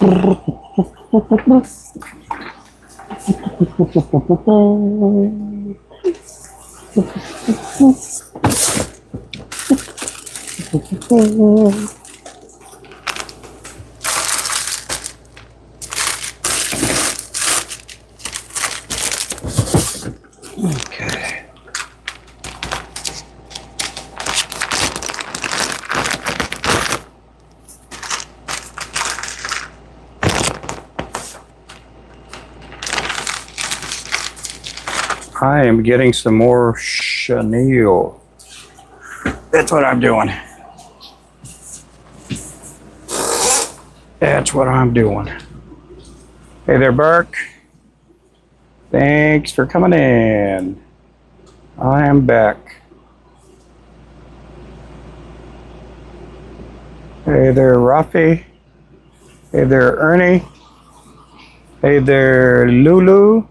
Okay. I am getting some more chenille. That's what I'm doing. That's what I'm doing. Hey there, Burke. Thanks for coming in. I am back. Hey there, Rafi. Hey there, Ernie. Hey there, Lulu.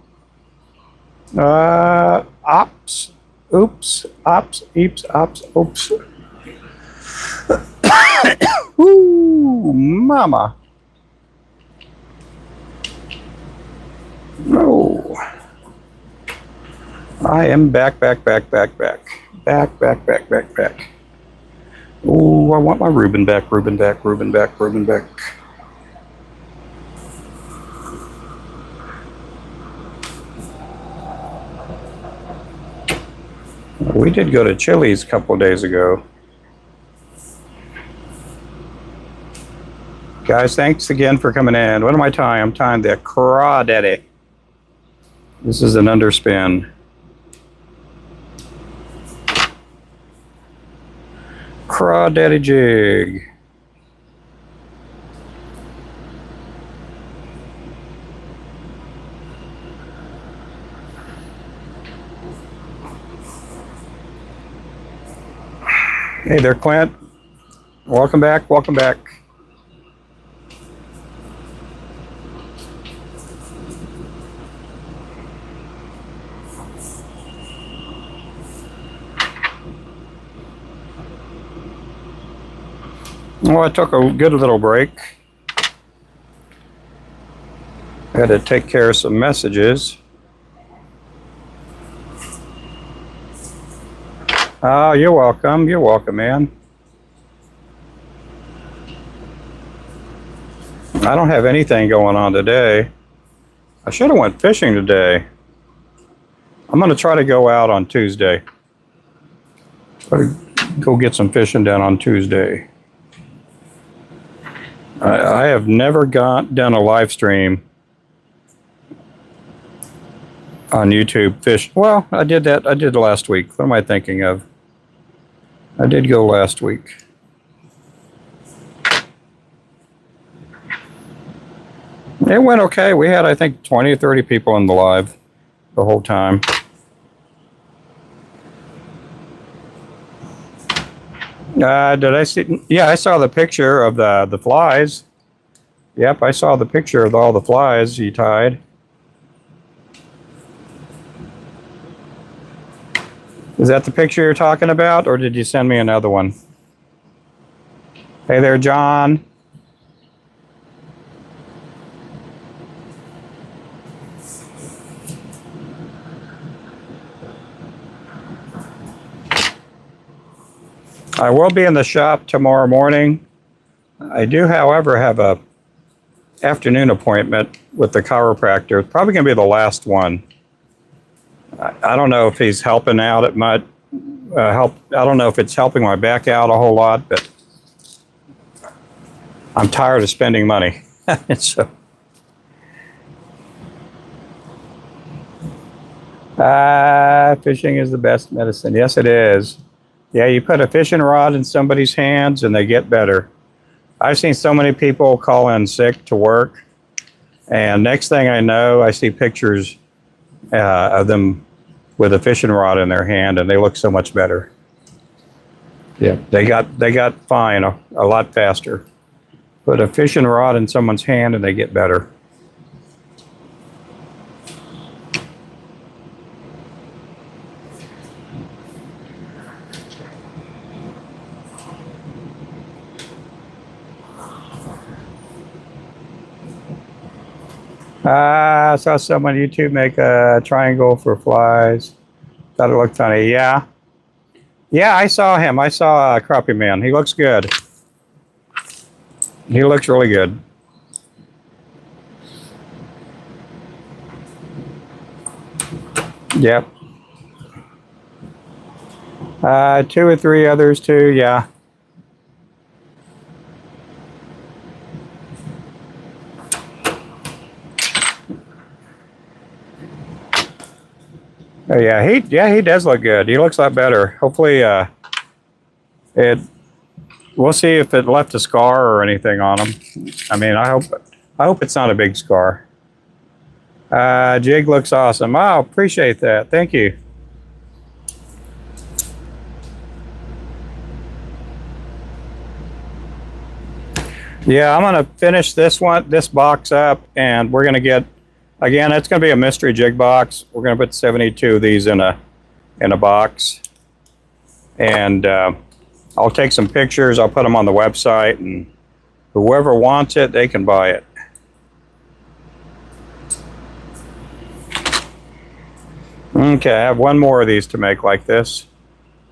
Ops. Oops. Ops. Eeps. Ops. Oops. Ooh, mama. No. I am back. Back. Ooh, I want my Ruben back. We did go to Chili's a couple of days ago. Guys, thanks again for coming in. What am I tying? I'm tying the crawdaddy. This is an underspin. Crawdaddy jig. Hey there, Clint. Welcome back. Well, I took a good little break. I had to take care of some messages. Oh, you're welcome, man. I don't have anything going on today. I should have went fishing today. I'm going to try to go out on Tuesday. Try to go get some fishing done on Tuesday. I have never done a live stream on YouTube fish. Well, I did that. I did last week. What am I thinking of? I did go last week. It went okay. We had, I think, 20 or 30 people in the live the whole time. Did I see? Yeah, I saw the picture of the flies. Yep, I saw the picture of all the flies you tied. Is that the picture you're talking about, or did you send me another one? Hey there, John. I will be in the shop tomorrow morning. I do, however, have a afternoon appointment with the chiropractor. It's probably going to be the last one. I don't know if he's helping out. It might help. I don't know if it's helping my back out a whole lot, but I'm tired of spending money. So, fishing is the best medicine. Yes, it is. Yeah, you put a fishing rod in somebody's hands and they get better. I've seen so many people call in sick to work, and next thing I know, I see pictures of them with a fishing rod in their hand, and they look so much better. Yeah, they got fine a lot faster. Put a fishing rod in someone's hand and they get better. I saw someone on YouTube make a triangle for flies. Thought it looked funny. Yeah. Yeah, I saw him. I saw Crappie Man. He looks good. He looks really good. Yep. 2 or 3 others too, yeah. Oh yeah, he does look good. He looks a lot better. Hopefully, we'll see if it left a scar or anything on him. I mean, I hope it's not a big scar. Jig looks awesome. Oh, appreciate that. Thank you. Yeah, I'm gonna finish this box up, and we're gonna get, again, it's gonna be a mystery jig box. We're gonna put 72 of these in a box, and I'll take some pictures. I'll put them on the website, and whoever wants it, they can buy it. Okay, I have one more of these to make like this.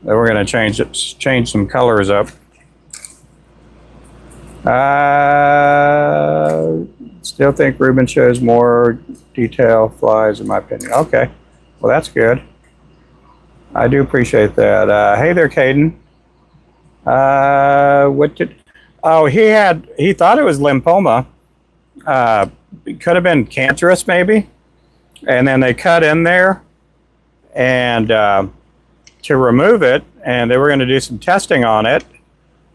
Then we're gonna change some colors up. Still think Ruben shows more detail flies in my opinion. Okay, well that's good. I do appreciate that. Hey there, Caden. Oh, he thought it was lymphoma. It could have been cancerous maybe. And then they cut in there and to remove it, and they were gonna do some testing on it.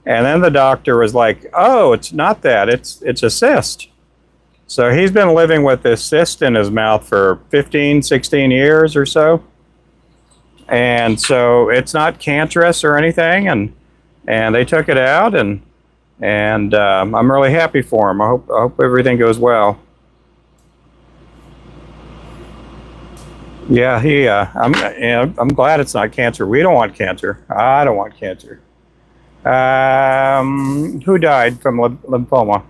And then the doctor was like, oh, it's not that, it's a cyst. So he's been living with this cyst in his mouth for 15, 16 years or so. And so it's not cancerous or anything, and they took it out, and I'm really happy for him. I hope everything goes well. Yeah, I'm glad it's not cancer. We don't want cancer. I don't want cancer. Who died from lymphoma?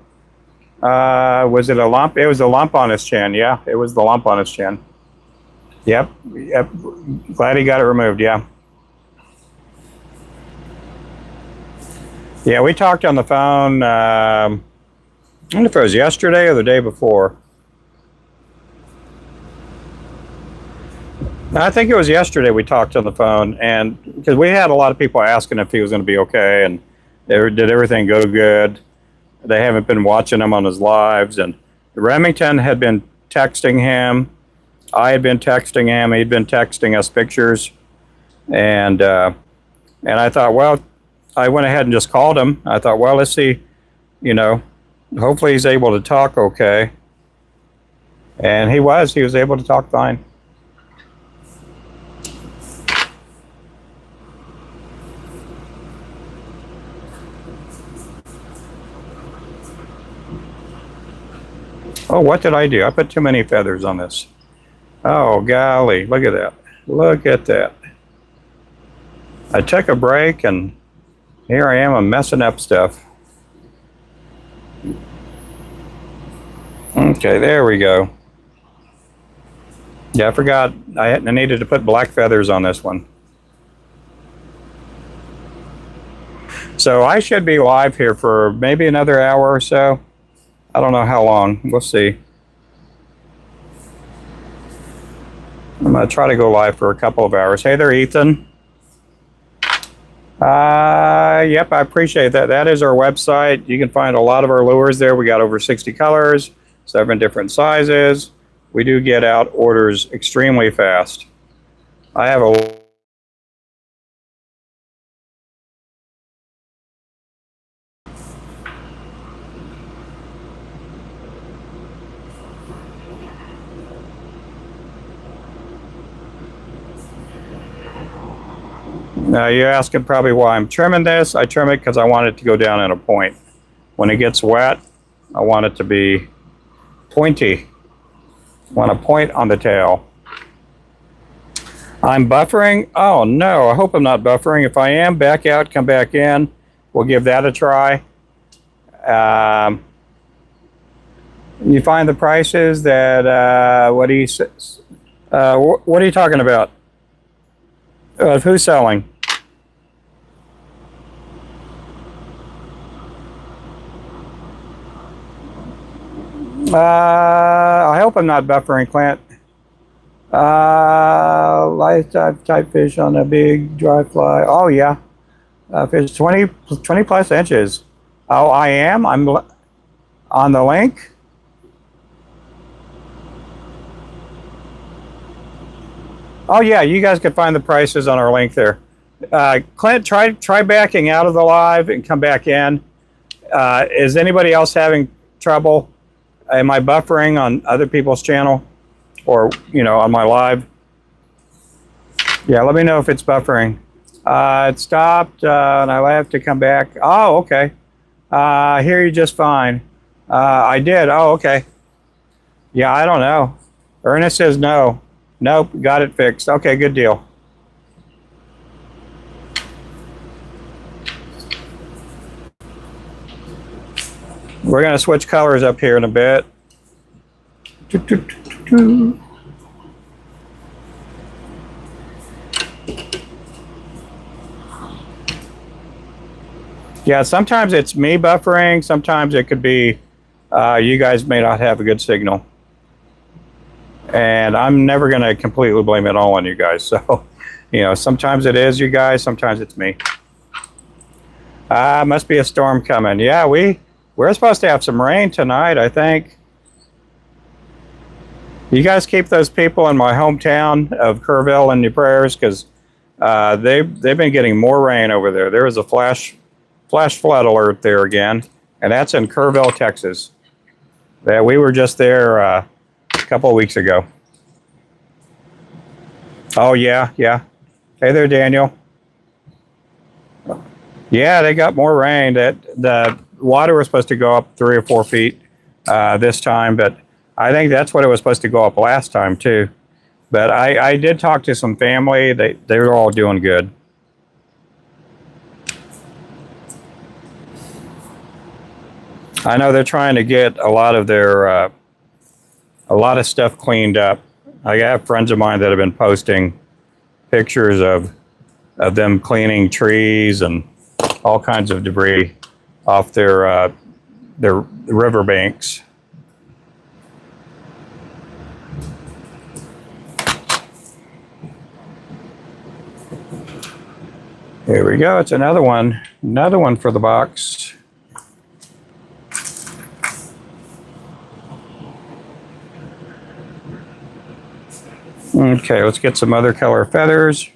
Was it a lump? It was a lump on his chin. Yeah, it was the lump on his chin. Yep. Glad he got it removed. Yeah. Yeah, we talked on the phone. I don't know if it was yesterday or the day before. I think it was yesterday we talked on the phone, and because we had a lot of people asking if he was going to be okay, and did everything go good. They haven't been watching him on his lives, and Remington had been texting him. I had been texting him. He'd been texting us pictures, and I thought, well, I went ahead and just called him. I thought, well, let's see, hopefully he's able to talk okay, and he was able to talk fine. Oh, what did I do? I put too many feathers on this. Oh, golly, look at that. Look at that. I took a break, and here I am, I'm messing up stuff. Okay, there we go. Yeah, I forgot. I needed to put black feathers on this one. So I should be live here for maybe another hour or so. I don't know how long. We'll see. I'm going to try to go live for a couple of hours. Hey there, Ethan. Yep, I appreciate that. That is our website. You can find a lot of our lures there. We got over 60 colors, 7 different sizes. We do get out orders extremely fast. I have a Now you're asking probably why I'm trimming this. I trim it because I want it to go down in a point. When it gets wet, I want it to be pointy. I want a point on the tail. I'm buffering. Oh no, I hope I'm not buffering. If I am, back out, come back in. We'll give that a try. You find the prices that what what are you talking about? Who's selling? I hope I'm not buffering, Clint. Light type fish on a big dry fly. Oh yeah, fish 20 plus inches. Oh, I am. I'm on the link. Oh yeah, you guys can find the prices on our link there. Clint, try backing out of the live and come back in. Is anybody else having trouble? Am I buffering on other people's channel, or on my live? Yeah, let me know if it's buffering. It stopped, and I have to come back. Oh, okay. I hear you just fine. I did. Oh, okay. Yeah, I don't know. Ernest says no. Nope, got it fixed. Okay, good deal. We're going to switch colors up here in a bit. Yeah, sometimes it's me buffering. Sometimes it could be you guys may not have a good signal. And I'm never going to completely blame it all on you guys. So, sometimes it is you guys, sometimes it's me. Must be a storm coming. Yeah, we're supposed to have some rain tonight, I think. You guys keep those people in my hometown of Kerrville in your prayers, because they've been getting more rain over there. There was a flash flood alert there again, and that's in Kerrville, Texas. We were just there a couple of weeks ago. Oh yeah. Hey there, Daniel. Yeah, they got more rain. The water was supposed to go up 3 or 4 feet this time, but I think that's what it was supposed to go up last time too. But I did talk to some family. They were all doing good. I know they're trying to get a lot of their a lot of stuff cleaned up. I have friends of mine that have been posting pictures of them cleaning trees and all kinds of debris off their river banks. Here we go. It's another one for the box. Okay, let's get some other color feathers.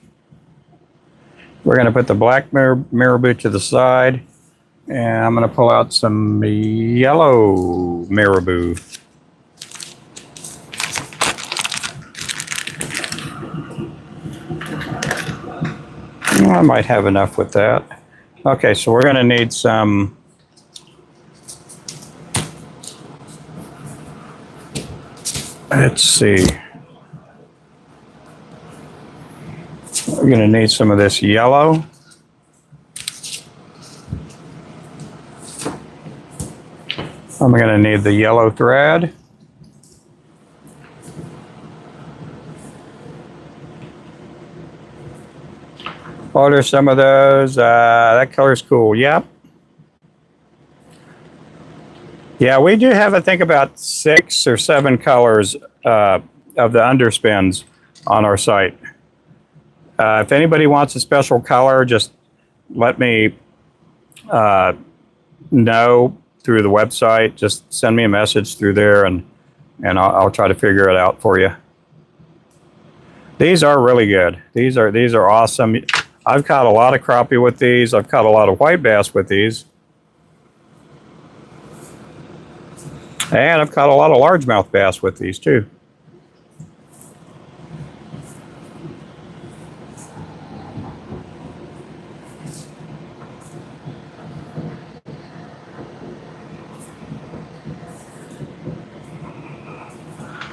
We're going to put the black marabou to the side, and I'm going to pull out some yellow marabou. I might have enough with that. Okay, so we're going to need some let's see. We're going to need some of this yellow. I'm going to need the yellow thread. Order some of those. That color's cool. Yep. Yeah, we do have, I think, about 6 or 7 colors of the underspins on our site. If anybody wants a special color, just let me know through the website. Just send me a message through there, and I'll try to figure it out for you. These are really good. These are awesome. I've caught a lot of crappie with these. I've caught a lot of white bass with these. And I've caught a lot of largemouth bass with these too.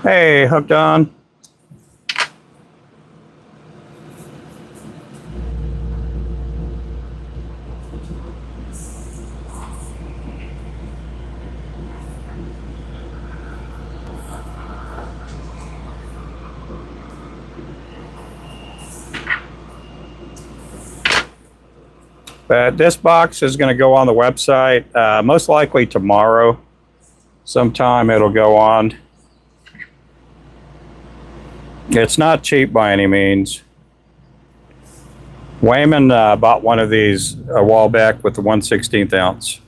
Hey, hooked on. But this box is going to go on the website most likely tomorrow. Sometime it'll go on. It's not cheap by any means. Wayman bought one of these a while back with the 1/16 ounce.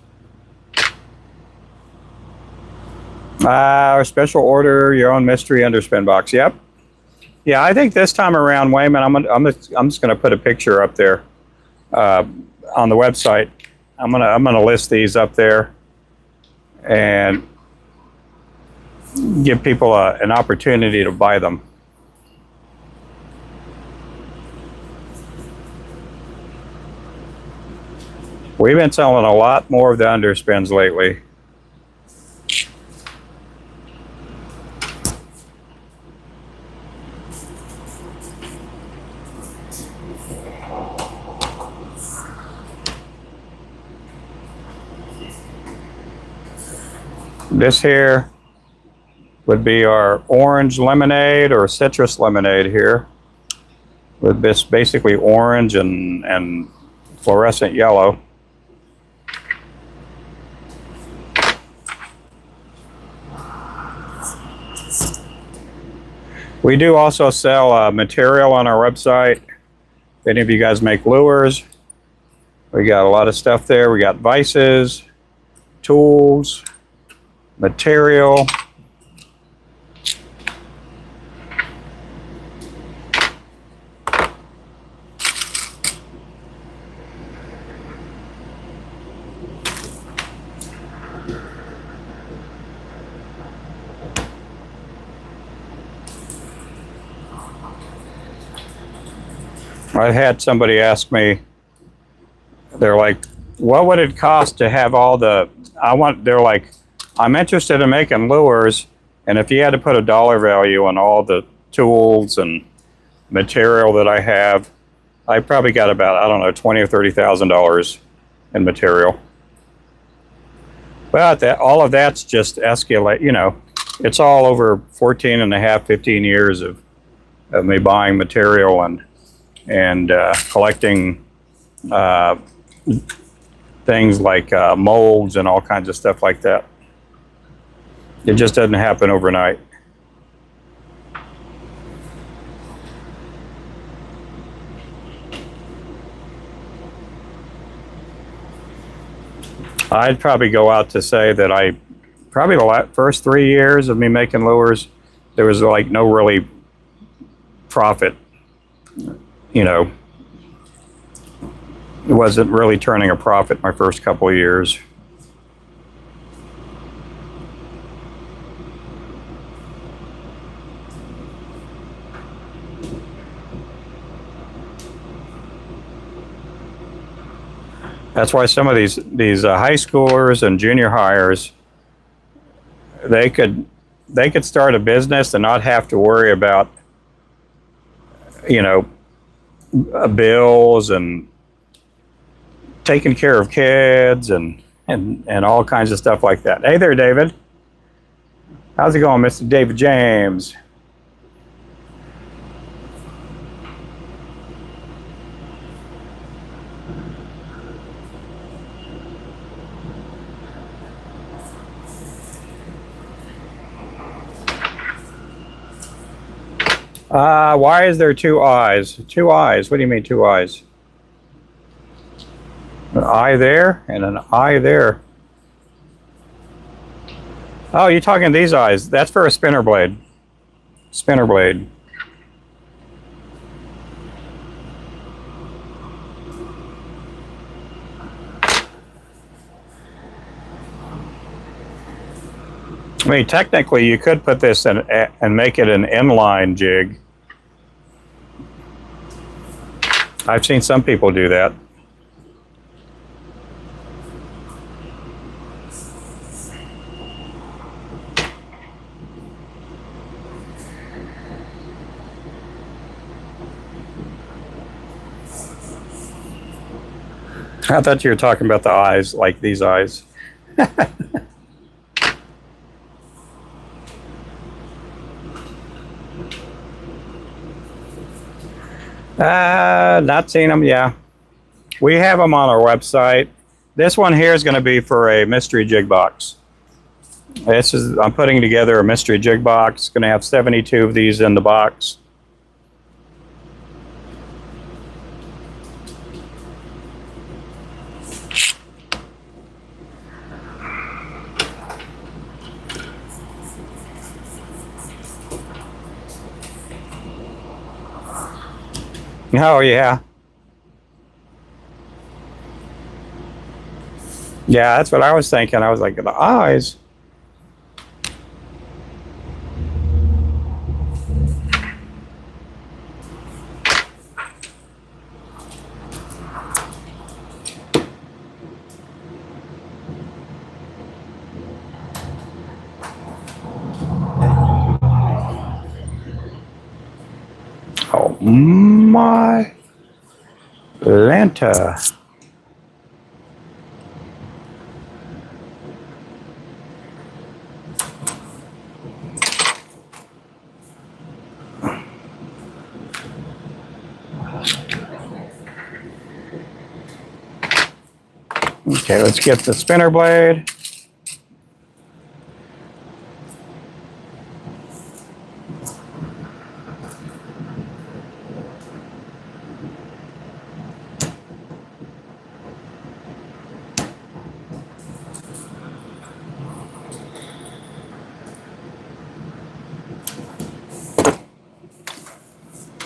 Our special order, your own mystery underspin box. Yep. Yeah, I think this time around, Wayman, I'm just going to put a picture up there on the website. I'm gonna list these up there and give people an opportunity to buy them. We've been selling a lot more of the underspins lately. This here would be our orange lemonade or citrus lemonade here, with this basically orange and fluorescent yellow. We do also sell material on our website. If any of you guys make lures, we got a lot of stuff there. We got vices, tools, material. I had somebody ask me, they're like, what would it cost to have all the, they're like, I'm interested in making lures, and if you had to put a dollar value on all the tools and material that I have, I probably got about, I don't know, $20,000 or $30,000 in material. But all of that's just escalate, you know, it's all over 14 and a half, 15 years of me buying material and collecting things like molds and all kinds of stuff like that. It just doesn't happen overnight. I'd probably go out to say that probably the first 3 years of me making lures, there was like no really profit. You know, it wasn't really turning a profit my first couple of years. That's why some of these high schoolers and junior hires, they could start a business and not have to worry about, you know, bills and taking care of kids and all kinds of stuff like that. Hey there, David. How's it going, Mr. David James? Why is there two eyes? Two eyes? What do you mean two eyes? An eye there and an eye there. Oh, you're talking these eyes. That's for a spinner blade. Spinner blade. I mean, technically, you could put this in and make it an inline jig. I've seen some people do that. I thought you were talking about the eyes, like these eyes. Not seen them, yeah. We have them on our website. This one here is going to be for a mystery jig box. I'm putting together a mystery jig box. It's going to have 72 of these in the box. Oh, yeah. Yeah, that's what I was thinking. I was like, the eyes. Oh, my Lanta. Okay, let's get the spinner blade.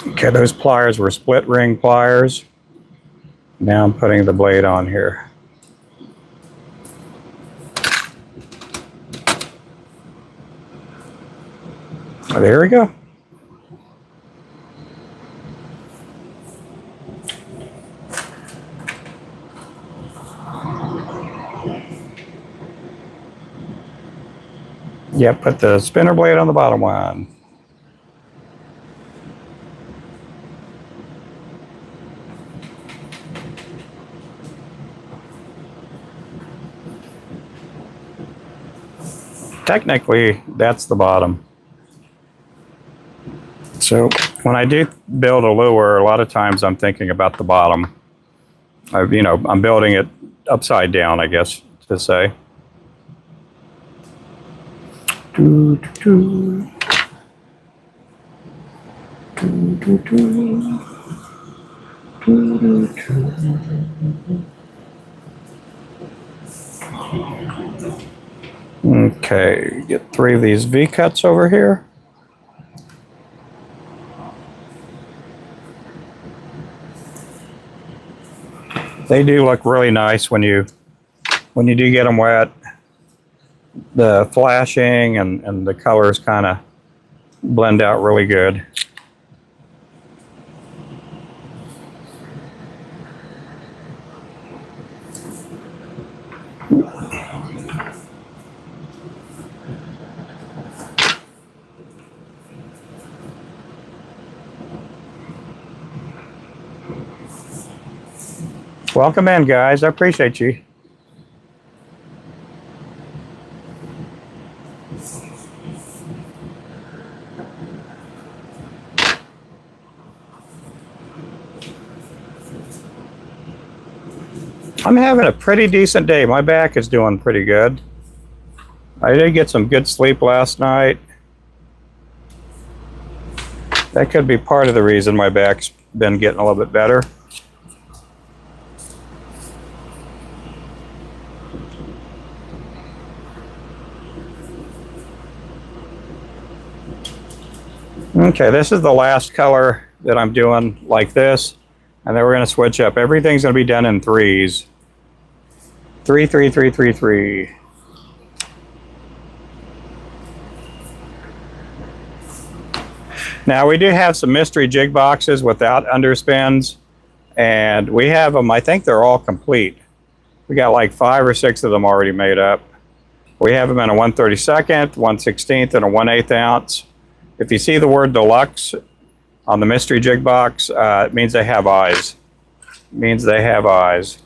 Okay, those pliers were split ring pliers. Now I'm putting the blade on here. There we go. Yep, put the spinner blade on the bottom one. Technically, that's the bottom. So when I do build a lure, a lot of times I'm thinking about the bottom. I'm building it upside down, I guess, to say. Okay, get 3 of these V-cuts over here. They do look really nice when you do get them wet. The flashing and the colors kind of blend out really good. Welcome in, guys. I appreciate you. I'm having a pretty decent day. My back is doing pretty good. I did get some good sleep last night. That could be part of the reason my back's been getting a little bit better. Okay, this is the last color that I'm doing like this, and then we're going to switch up. Everything's going to be done in threes. 3, 3, 3, 3, 3. Now we do have some mystery jig boxes without underspins, and we have them. I think they're all complete. We got like 5 or 6 of them already made up. We have them in a 1/32, 1/16, and a 1/8 ounce. If you see the word deluxe on the mystery jig box, it means they have eyes. It means they have eyes.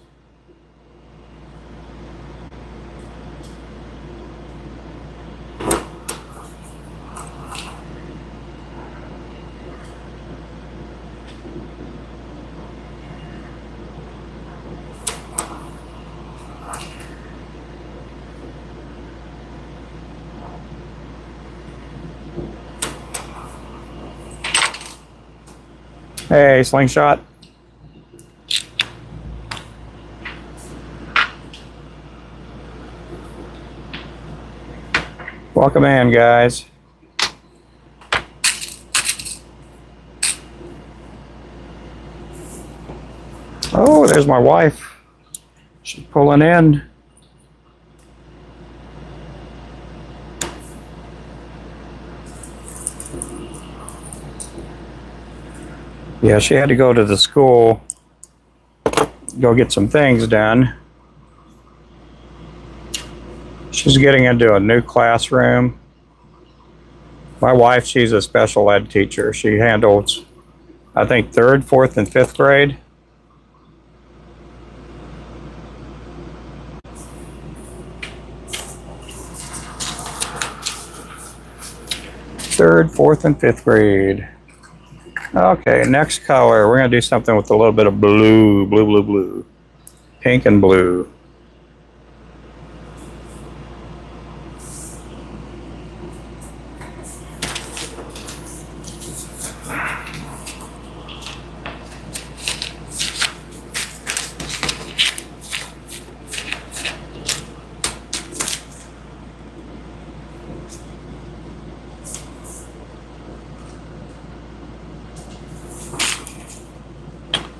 Hey, Slingshot. Welcome in, guys. Oh, there's my wife. She's pulling in. Yeah, she had to go to the school, go get some things done. She's getting into a new classroom. My wife, she's a special ed teacher. She handles, I think, 3rd, 4th, and 5th grade. Third, 4th, and 5th grade. Okay, next color. We're going to do something with a little bit of blue, blue, blue, blue. Pink and blue.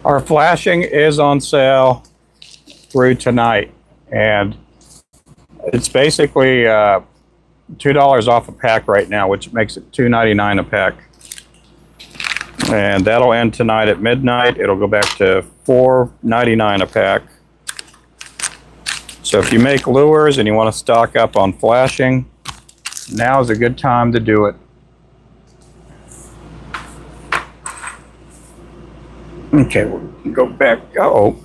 Our flashing is on sale through tonight, and it's basically $2 off a pack right now, which makes it $2.99 a pack. And that'll end tonight at midnight. It'll go back to $4.99 a pack. So if you make lures and you want to stock up on flashing, now is a good time to do it. Okay, we'll go back. Uh-oh.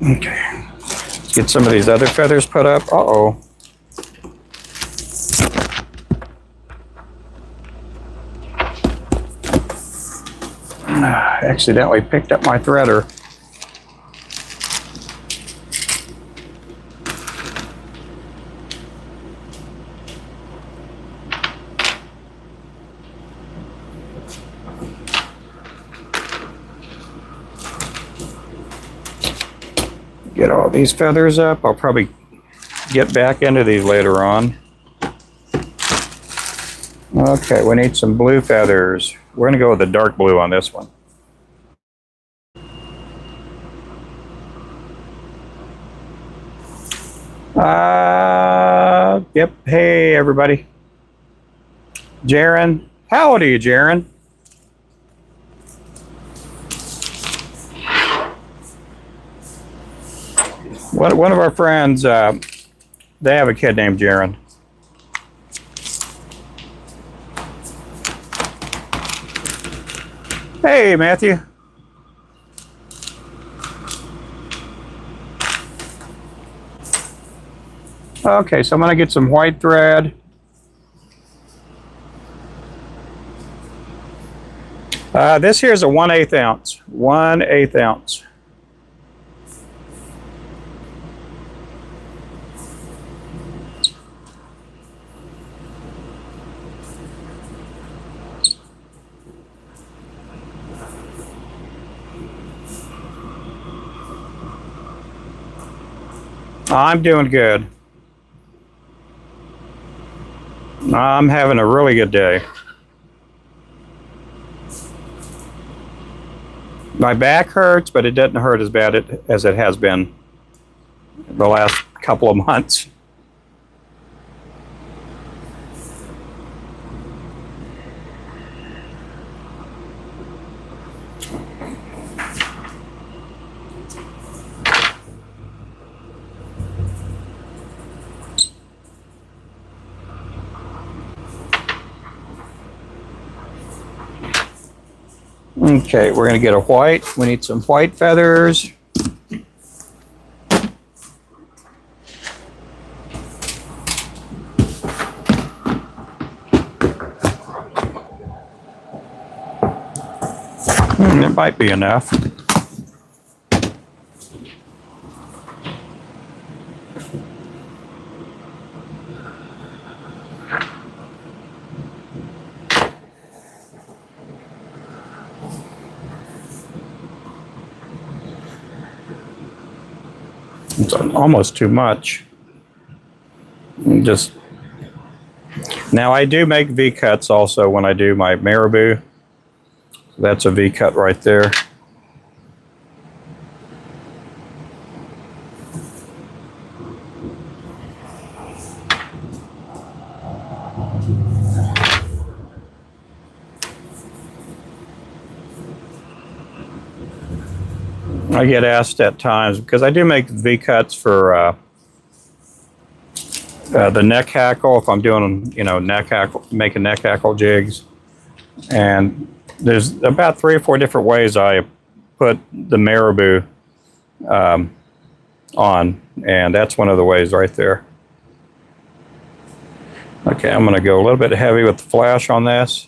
Okay. Let's get some of these other feathers put up. Uh-oh. Accidentally picked up my threader. Get all these feathers up. I'll probably get back into these later on. Okay, we need some blue feathers. We're going to go with the dark blue on this one. Yep. Hey, everybody. Jaron. How old are you, Jaron? One of our friends, they have a kid named Jaron. Hey, Matthew. Okay, so I'm going to get some white thread. This here is a 1/8 ounce. 1/8 ounce. I'm doing good. I'm having a really good day. My back hurts, but it doesn't hurt as bad as it has been the last couple of months. Okay, we're going to get a white. We need some white feathers. There might be enough. It's almost too much. Just now, I do make V cuts also when I do my marabou. That's a V cut right there. I get asked at times because I do make V cuts for the neck hackle if I'm doing, neck hackle, making neck hackle jigs. And there's about 3 or 4 different ways I put the marabou on, and that's one of the ways right there. Okay, I'm going to go a little bit heavy with the flash on this.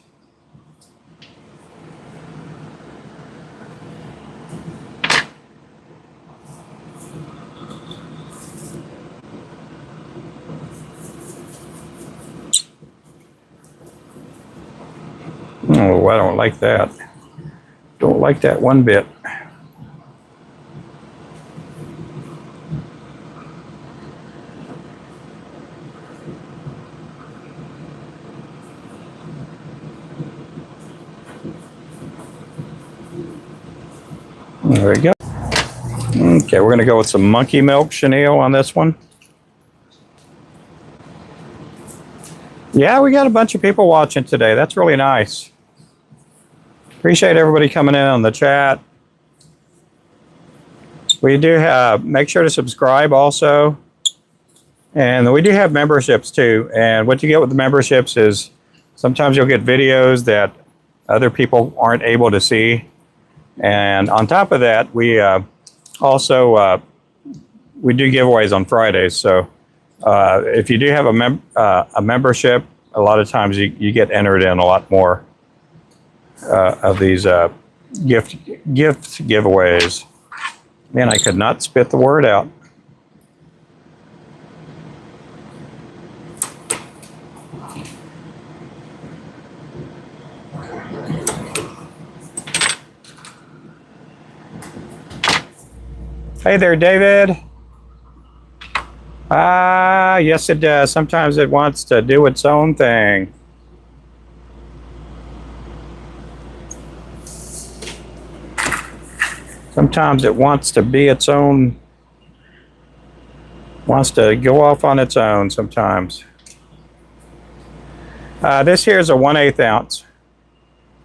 Oh, I don't like that. Don't like that one bit. There we go. Okay, we're going to go with some monkey milk chenille on this one. Yeah, we got a bunch of people watching today. That's really nice. Appreciate everybody coming in on the chat. We do have, make sure to subscribe also. And we do have memberships too. And what you get with the memberships is sometimes you'll get videos that other people aren't able to see. And on top of that, we also we do giveaways on Fridays. So if you do have a membership, a lot of times you get entered in a lot more of these gift giveaways. Man, I could not spit the word out. Hey there, David. Yes, it does. Sometimes it wants to do its own thing. Sometimes it wants to be its own, wants to go off on its own sometimes. This here is a 1/8 ounce.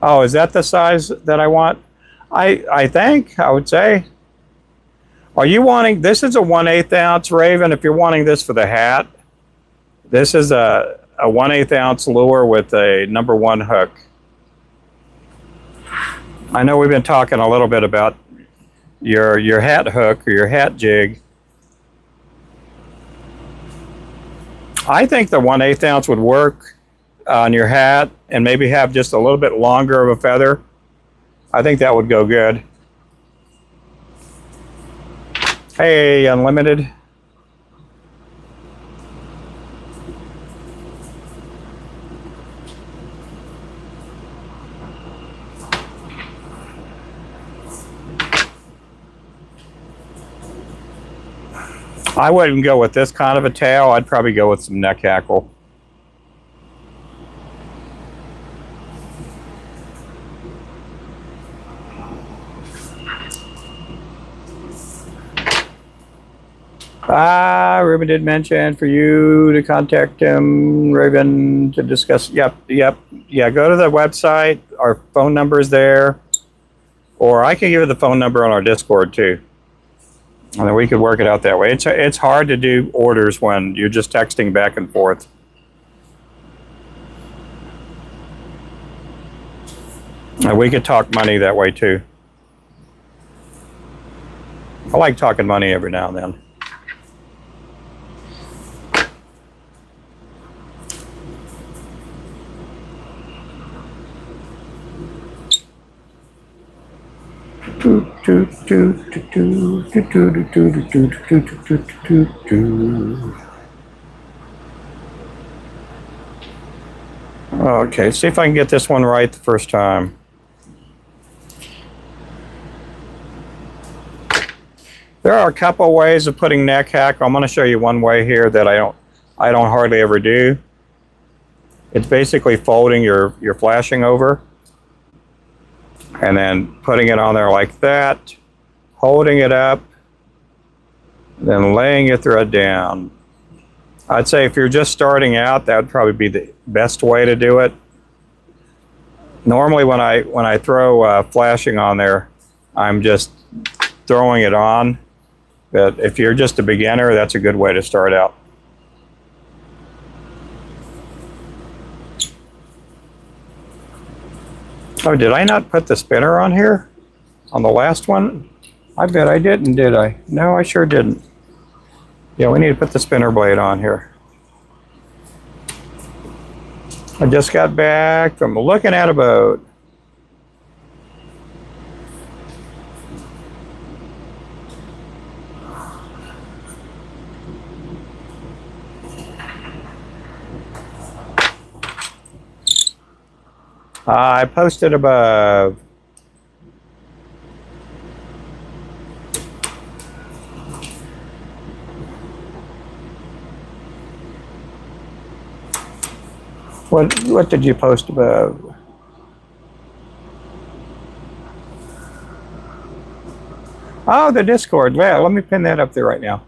Oh, is that the size that I want? I think, I would say. Are you wanting, this is a 1/8 ounce, Raven, if you're wanting this for the hat. This is a 1/8 ounce lure with a #1 hook. I know we've been talking a little bit about your hat hook or your hat jig. I think the 1/8 ounce would work on your hat and maybe have just a little bit longer of a feather. I think that would go good. Hey, Unlimited. I wouldn't go with this kind of a tail. I'd probably go with some neck hackle. Ruben did mention for you to contact him, Ruben, to discuss. Yep. Yeah, go to the website. Our phone number is there. Or I can give you the phone number on our Discord too. And then we could work it out that way. It's hard to do orders when you're just texting back and forth. And we could talk money that way too. I like talking money every now and then. Okay, see if I can get this one right the first time. There are a couple ways of putting neck hack. I'm going to show you one way here that I don't hardly ever do. It's basically folding your flashing over and then putting it on there like that, holding it up, then laying your thread down. I'd say if you're just starting out, that would probably be the best way to do it. Normally when I throw flashing on there, I'm just throwing it on. But if you're just a beginner, that's a good way to start out. Oh, did I not put the spinner on here? On the last one? I bet I didn't, did I? No, I sure didn't. Yeah, we need to put the spinner blade on here. I just got back from looking at a boat. I posted above. What did you post above? Oh, the Discord. Yeah, let me pin that up there right now.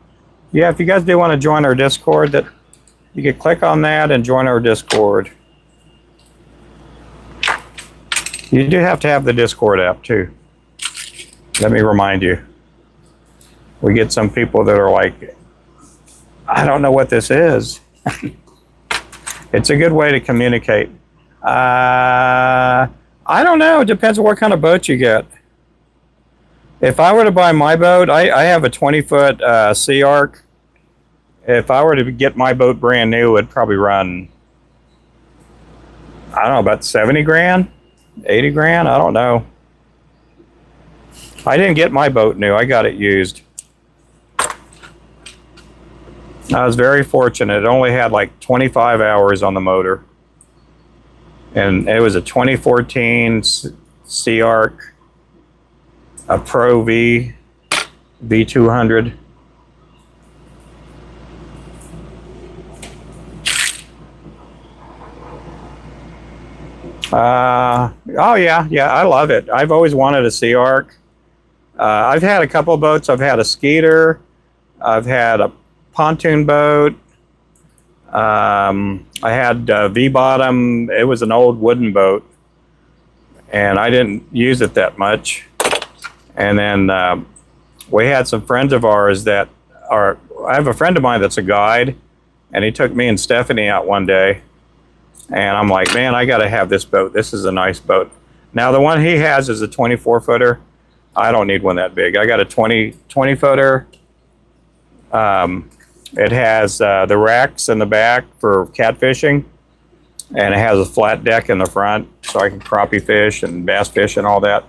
Yeah, if you guys do want to join our Discord, that you can click on that and join our Discord. You do have to have the Discord app too. Let me remind you. We get some people that are like, I don't know what this is. It's a good way to communicate. I don't know. It depends on what kind of boat you get. If I were to buy my boat, I have a 20-foot Sea Arc. If I were to get my boat brand new, it'd probably run, I don't know, about 70 grand, 80 grand. I don't know. I didn't get my boat new. I got it used. I was very fortunate. It only had like 25 hours on the motor. And it was a 2014 Sea Arc, a Pro V, V200. Oh yeah, I love it. I've always wanted a Sea Arc. I've had a couple of boats. I've had a Skeeter. I've had a pontoon boat. I had V-bottom. It was an old wooden boat, and I didn't use it that much. And then we had some friends of ours that are. I have a friend of mine that's a guide, and he took me and Stephanie out one day, and I'm like, man, I got to have this boat. This is a nice boat. Now the one he has is a 24-footer. I don't need one that big. I got a 20-footer. It has the racks in the back for catfishing, and it has a flat deck in the front, so I can crappie fish and bass fish and all that.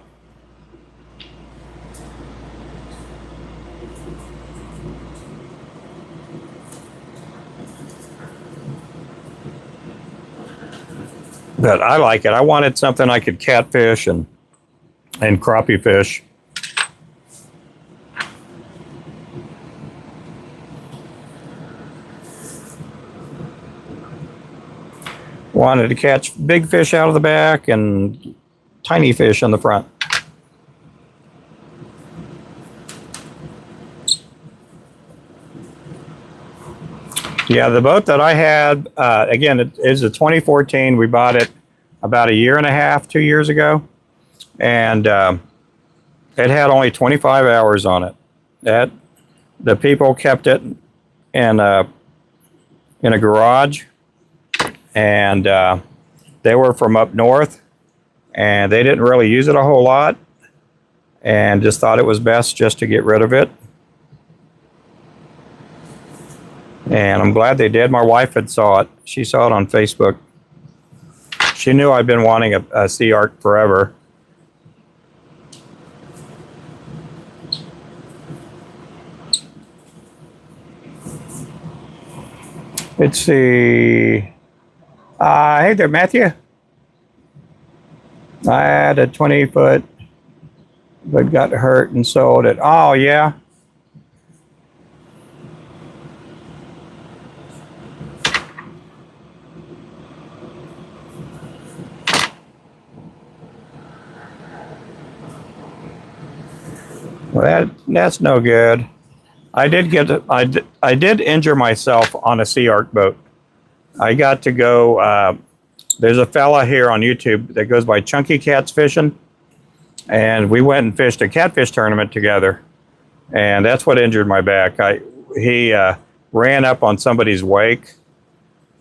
But I like it. I wanted something I could catfish and crappie fish. Wanted to catch big fish out of the back and tiny fish in the front. Yeah, the boat that I had, again, it is a 2014. We bought it about a year and a half, 2 years ago. And it had only 25 hours on it. The people kept it in a garage. And they were from up north, and they didn't really use it a whole lot, and just thought it was best just to get rid of it. And I'm glad they did. My wife had saw it. She saw it on Facebook. She knew I'd been wanting a Sea Arc forever. Let's see. Hey there, Matthew. I had a 20-foot, but got hurt and sold it. Oh, yeah. Well, that's no good. I did injure myself on a Sea Arc boat. I got to go. There's a fella here on YouTube that goes by Chunky Cats Fishing, and we went and fished a catfish tournament together, and that's what injured my back. He ran up on somebody's wake,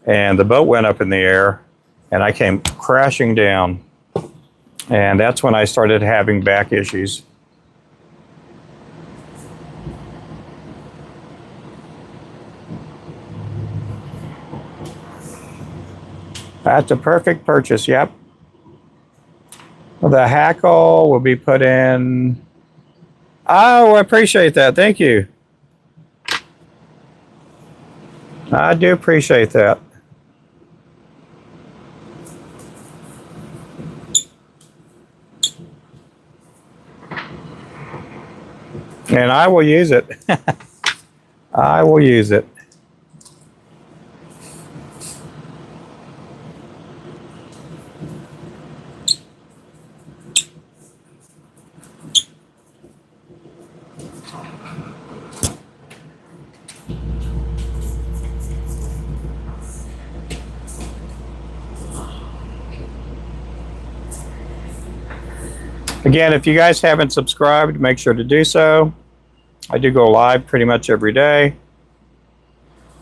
and the boat went up in the air, and I came crashing down, and that's when I started having back issues. That's a perfect purchase, yep. The hackle will be put in. Oh, I appreciate that. Thank you. I do appreciate that. And I will use it. I will use it. Again, if you guys haven't subscribed, make sure to do so. I do go live pretty much every day.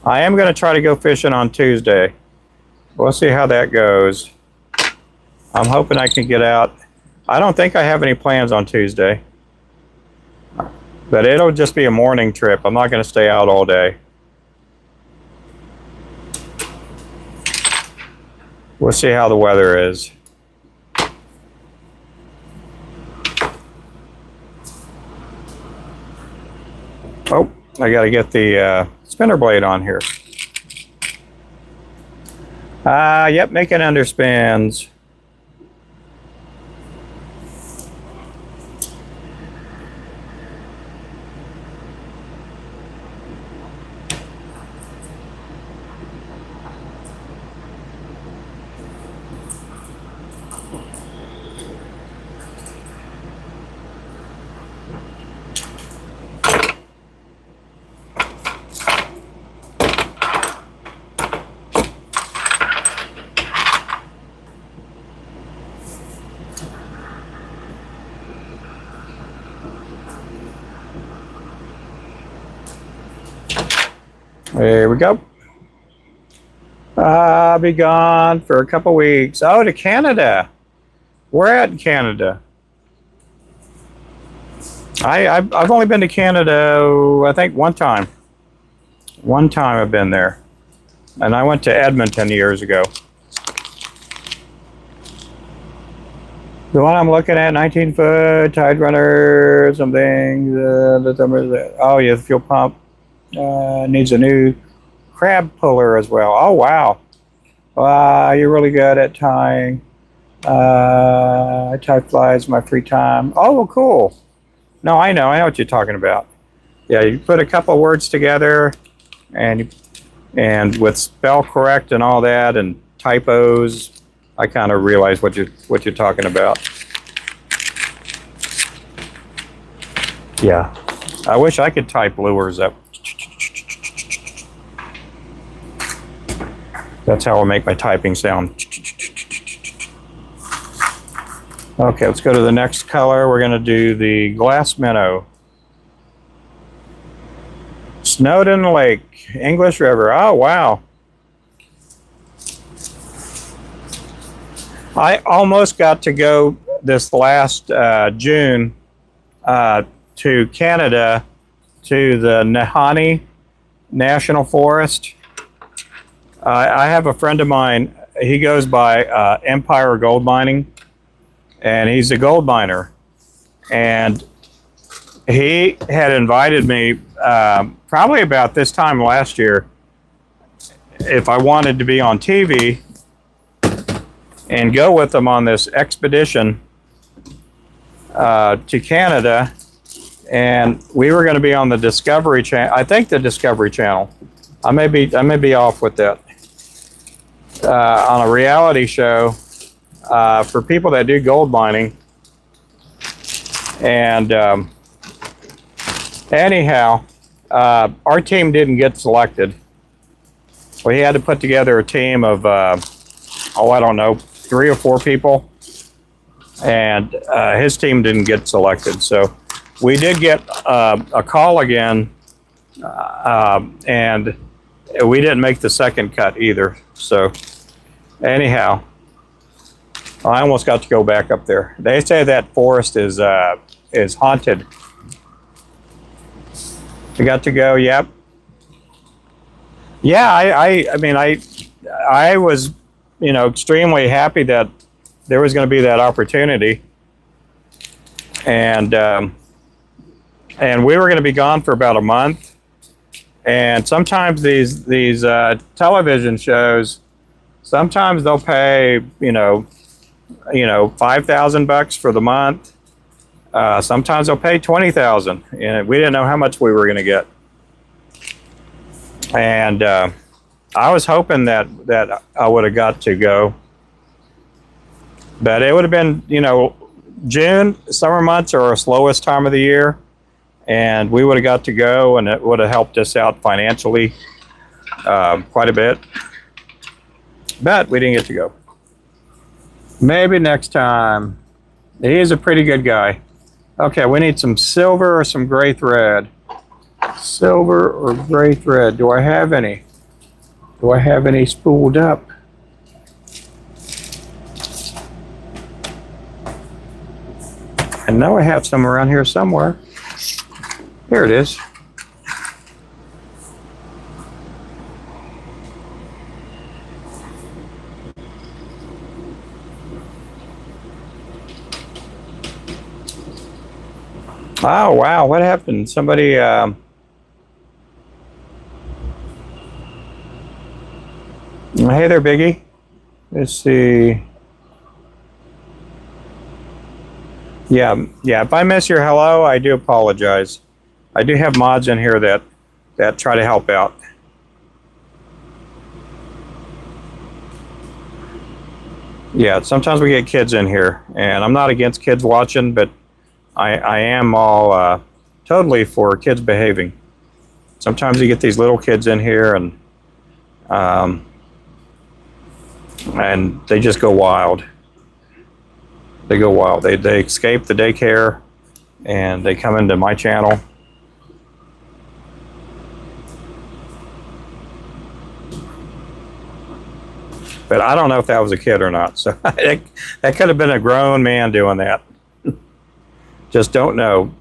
I am going to try to go fishing on Tuesday. We'll see how that goes. I'm hoping I can get out. I don't think I have any plans on Tuesday, but it'll just be a morning trip. I'm not going to stay out all day. We'll see how the weather is. Oh, I got to get the spinner blade on here. Yep, making underspins. There we go. I'll be gone for a couple weeks. Oh, to Canada. We're at Canada. I've only been to Canada, I think, one time. One time I've been there. And I went to Edmonton years ago. The one I'm looking at, 19-foot, tide runner, something. Oh, yeah, the fuel pump. Needs a new crab puller as well. Oh, wow. You're really good at tying. I tie flies in my free time. Oh, well, cool. No, I know what you're talking about. Yeah, you put a couple words together, and with spell correct and all that, and typos, I kind of realize what you're talking about. Yeah, I wish I could type lures up. That's how I'll make my typing sound. Okay, let's go to the next color. We're going to do the glass minnow. Snowdon Lake, English River. Oh, wow. I almost got to go this last June to Canada, to the Nahanni National Forest. I have a friend of mine, he goes by Empire Gold Mining, and he's a gold miner. And he had invited me probably about this time last year if I wanted to be on TV and go with them on this expedition to Canada. And we were going to be on the Discovery Channel. I think the Discovery Channel. I may be off with that. On a reality show for people that do gold mining. And Anyhow, our team didn't get selected. We had to put together a team of, oh, I don't know, 3 or 4 people. And his team didn't get selected. So we did get a call again, and we didn't make the second cut either. So anyhow, I almost got to go back up there. They say that forest is haunted. We got to go. Yep. Yeah, I mean, I was, extremely happy that there was going to be that opportunity, and we were going to be gone for about a month. And sometimes these television shows, sometimes they'll pay $5,000 for the month. Sometimes they'll pay $20,000, and we didn't know how much we were going to get. And I was hoping that I would have got to go, but it would have been, June, summer months are our slowest time of the year, and we would have got to go, and it would have helped us out financially quite a bit. But we didn't get to go. Maybe next time. He is a pretty good guy. Okay, we need some silver or some gray thread. Silver or gray thread. Do I have any? Do I have any spooled up? I know I have some around here somewhere. Here it is. Oh, wow. What happened? Somebody, hey there, Biggie. Let's see. Yeah. If I miss your hello, I do apologize. I do have mods in here that try to help out. Yeah, sometimes we get kids in here, and I'm not against kids watching, but I am all totally for kids behaving. Sometimes you get these little kids in here, and they just go wild. They go wild. They escape the daycare, and they come into my channel. But I don't know if that was a kid or not. So that could have been a grown man doing that. Just don't know.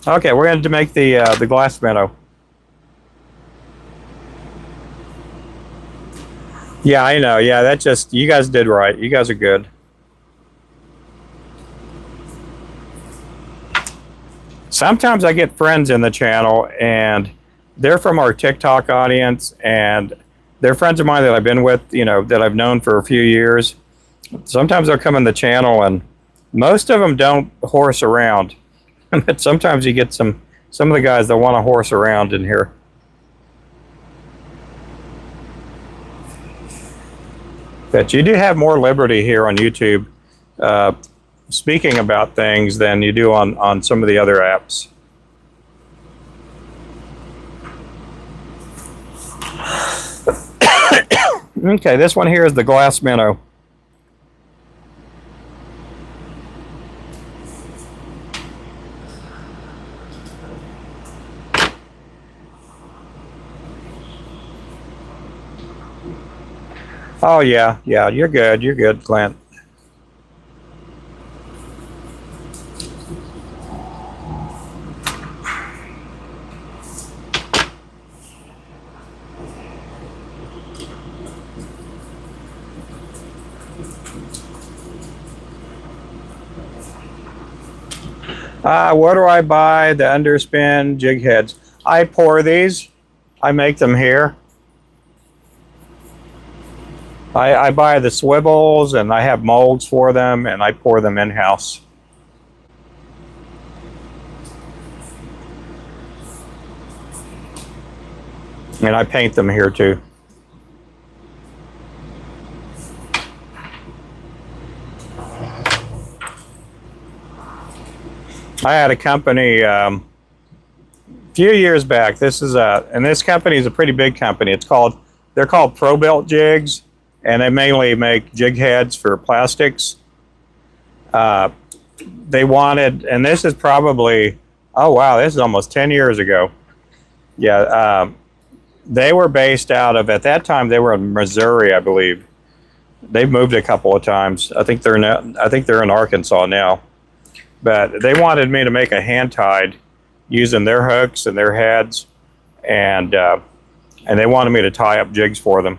Okay, we're going to make the glass minnow. Yeah, I know. Yeah, that just, you guys did right. You guys are good. Sometimes I get friends in the channel, and they're from our TikTok audience, and they're friends of mine that I've been with, that I've known for a few years. Sometimes they'll come in the channel, and most of them don't horse around. But sometimes you get some of the guys that want to horse around in here. But you do have more liberty here on YouTube speaking about things than you do on some of the other apps. Okay, this one here is the glass minnow. Oh yeah, you're good, Clint. Where do I buy the underspin jig heads? I pour these. I make them here. I buy the swivels, and I have molds for them, and I pour them in-house. And I paint them here too. I had a company few years back, this is and this company is a pretty big company. They're called Pro-Belt Jigs, and they mainly make jig heads for plastics. They wanted, and this is probably, oh wow, this is almost 10 years ago. Yeah, they were based out of, at that time, they were in Missouri, I believe. They've moved a couple of times. I think they're in Arkansas now. But they wanted me to make a hand tied using their hooks and their heads, and they wanted me to tie up jigs for them.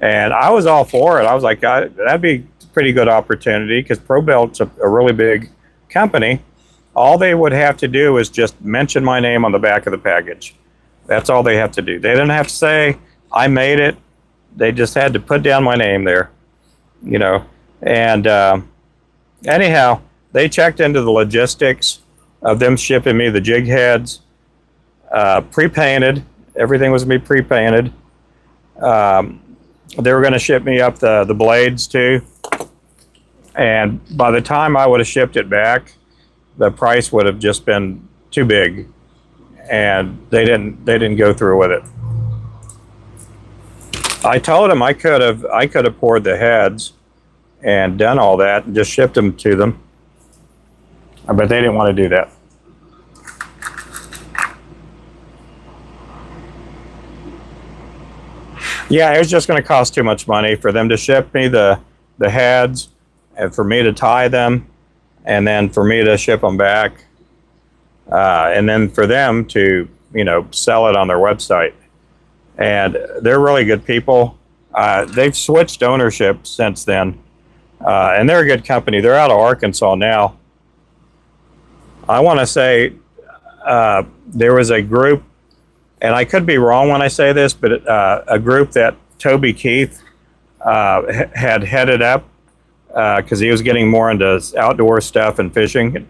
And I was all for it. I was like, that'd be a pretty good opportunity, because Pro-Belt's a really big company. All they would have to do is just mention my name on the back of the package. That's all they have to do. They didn't have to say, I made it. They just had to put down my name there, you know. And anyhow, they checked into the logistics of them shipping me the jig heads, pre-painted. Everything was going to be pre-painted. They were going to ship me up the blades too. And by the time I would have shipped it back, the price would have just been too big. And they didn't go through with it. I told them I could have poured the heads and done all that and just shipped them to them. But they didn't want to do that. Yeah, it was just going to cost too much money for them to ship me the heads, and for me to tie them, and then for me to ship them back, and then for them to, you know, sell it on their website. And they're really good people. They've switched ownership since then, and they're a good company. They're out of Arkansas now. I want to say there was a group, and I could be wrong when I say this, but a group that Toby Keith had headed up, because he was getting more into outdoor stuff and fishing.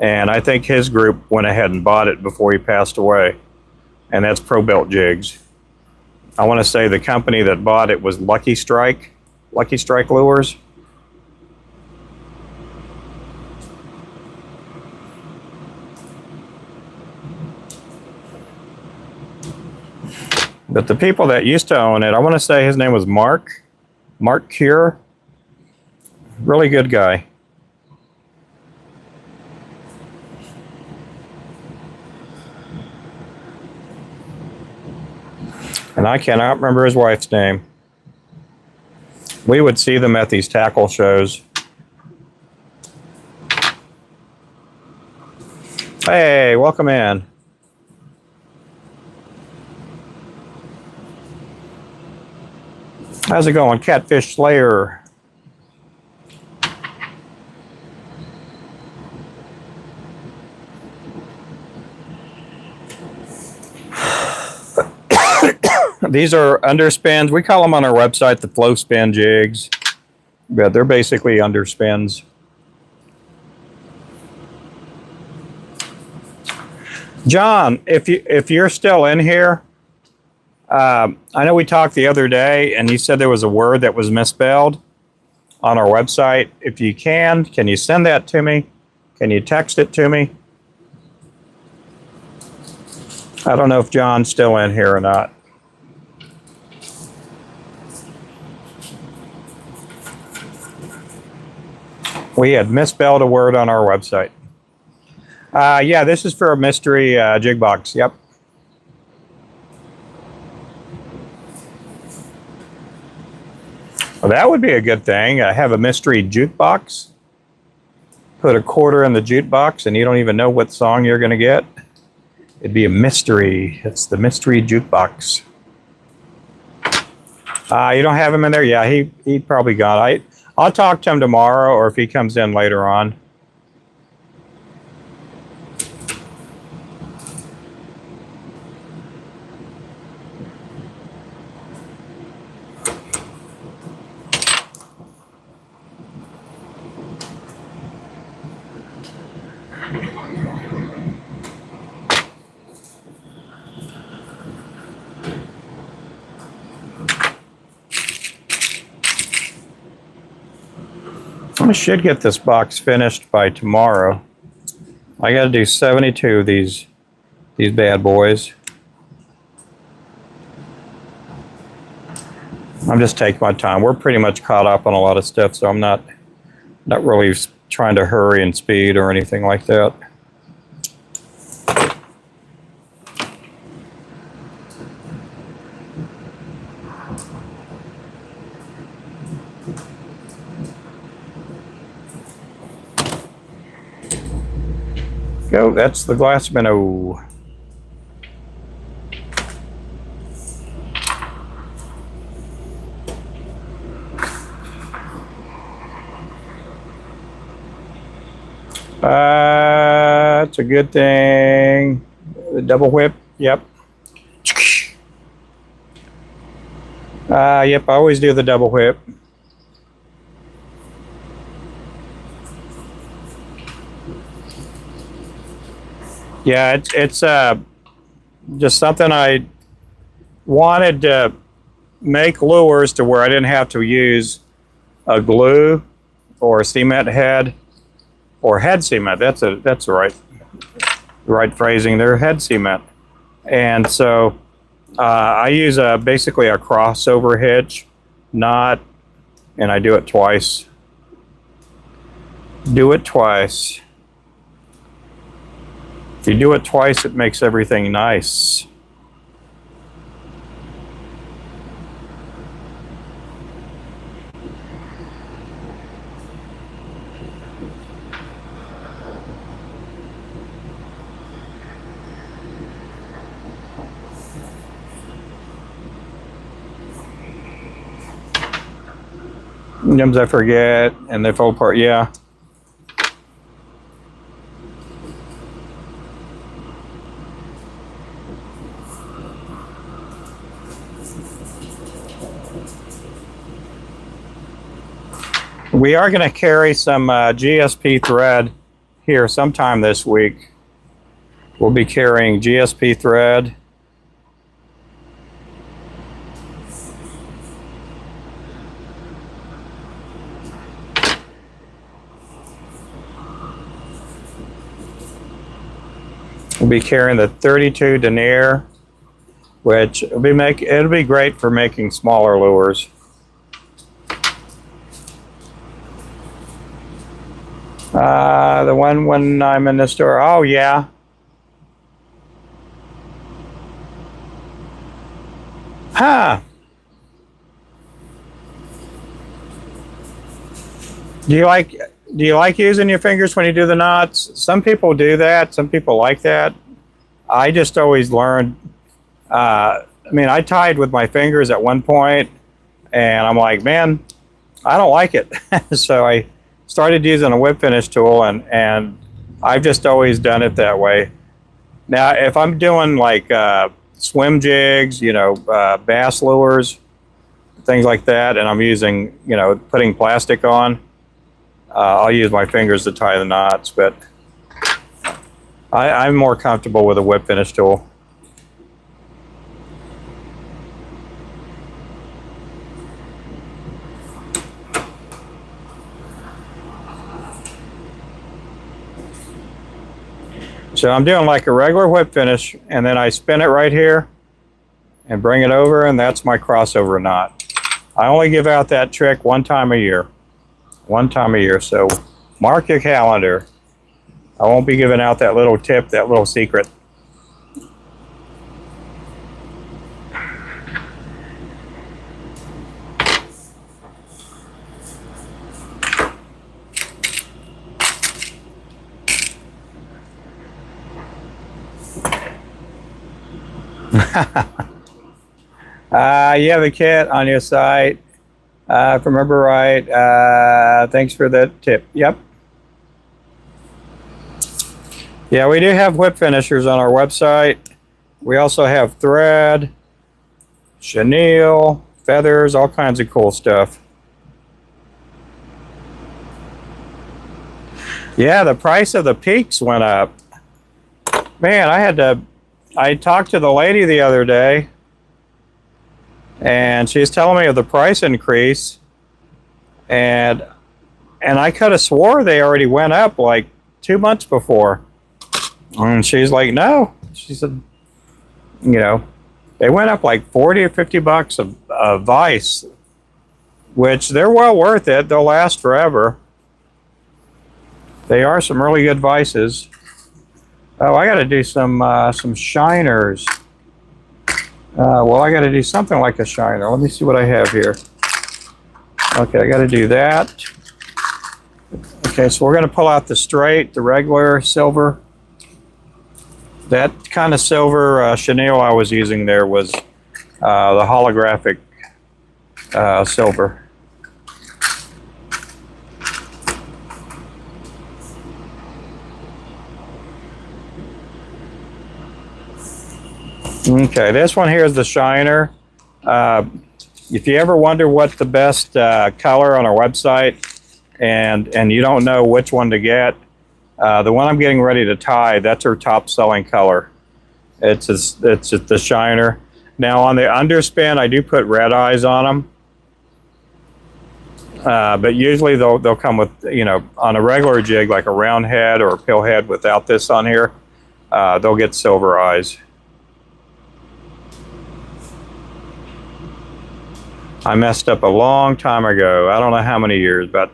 And I think his group went ahead and bought it before he passed away. And that's Pro-Belt Jigs. I want to say the company that bought it was Lucky Strike Lures. But the people that used to own it, I want to say his name was Mark Cure. Really good guy. And I cannot remember his wife's name. We would see them at these tackle shows. Hey, welcome in. How's it going, Catfish Slayer? These are underspins. We call them on our website the flow spin jigs, but they're basically underspins. John, if you're still in here, I know we talked the other day, and you said there was a word that was misspelled on our website. If you can you send that to me? Can you text it to me? I don't know if John's still in here or not. We had misspelled a word on our website. Yeah, this is for a mystery jig box. Yep. Well, that would be a good thing. Have a mystery jukebox. Put a quarter in the jukebox and you don't even know what song you're going to get. It'd be a mystery. It's the mystery jukebox. You don't have him in there? Yeah, he probably got it. I'll talk to him tomorrow, or if he comes in later on. I should get this box finished by tomorrow. I got to do 72 of these These bad boys. I'm just taking my time. We're pretty much caught up on a lot of stuff, so I'm not really trying to hurry and speed or anything like that. Go, that's the glass minnow. It's a good thing. The double whip, yep. Yep, I always do the double whip. Yeah, it's just something I wanted to make lures to where I didn't have to use a glue or a cement head or head cement. That's the right phrasing there. Head cement, and so I use basically a crossover hitch knot, and I do it twice. Do it twice. If you do it twice, it makes everything nice. Sometimes I forget, and they fall apart. Yeah. We are going to carry some GSP thread here sometime this week. We'll be carrying GSP thread. We'll be carrying the 32 denier, which it'll be great for making smaller lures. The one when I'm in the store. Oh yeah. Huh. Do you like using your fingers when you do the knots? Some people do that. Some people like that. I just always learned. I mean, I tied with my fingers at one point, and I'm like, man, I don't like it. So I started using a whip finish tool, and I've just always done it that way. Now, if I'm doing like swim jigs, bass lures, things like that, and I'm using, putting plastic on, I'll use my fingers to tie the knots, but I'm more comfortable with a whip finish tool. So I'm doing like a regular whip finish, and then I spin it right here and bring it over, and that's my crossover knot. I only give out that trick one time a year. One time a year, so mark your calendar. I won't be giving out that little tip, that little secret. You have a kit on your site. If I remember right, thanks for the tip. Yep. Yeah, we do have whip finishers on our website. We also have thread, chenille, feathers, all kinds of cool stuff. Yeah, the price of the peaks went up. Man, I talked to the lady the other day, and she's telling me of the price increase, and I could have swore they already went up like 2 months before. And she's like, no, She said, you know, they went up like 40 or 50 bucks a vise, which they're well worth it. They'll last forever. They are some really good vices. Oh, I got to do some shiners. Well, I got to do something like a shiner. Let me see what I have here. Okay, I got to do that. Okay, so we're going to pull out the straight, the regular silver. That kind of silver chenille I was using there was the holographic silver. Okay, this one here is the shiner. If you ever wonder what the best color on our website and you don't know which one to get, the one I'm getting ready to tie, that's our top selling color. It's the shiner. Now on the underspin, I do put red eyes on them. But usually they'll come with, you know, on a regular jig, like a round head or a pill head without this on here, they'll get silver eyes. I messed up a long time ago. I don't know how many years, about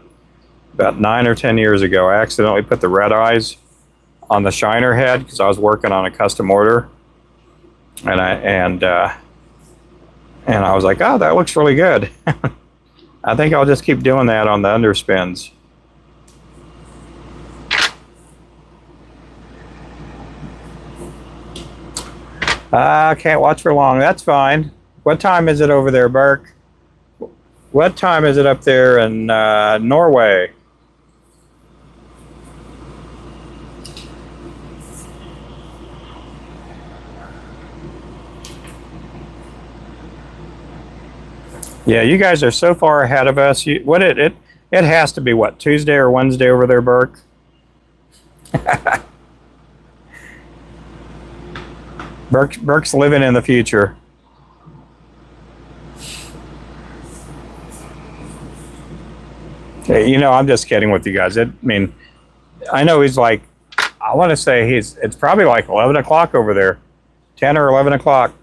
9 or 10 years ago. I accidentally put the red eyes on the shiner head because I was working on a custom order, and I was like, oh, that looks really good. I think I'll just keep doing that on the underspins. I can't watch for long. That's fine. What time is it over there, Burke? What time is it up there in Norway? Yeah, you guys are so far ahead of us. It has to be what, Tuesday or Wednesday over there, Burke? Burke's living in the future. You know, I'm just kidding with you guys. I mean, I know he's like, I want to say it's probably like 11 o'clock over there, 10 or 11 o'clock.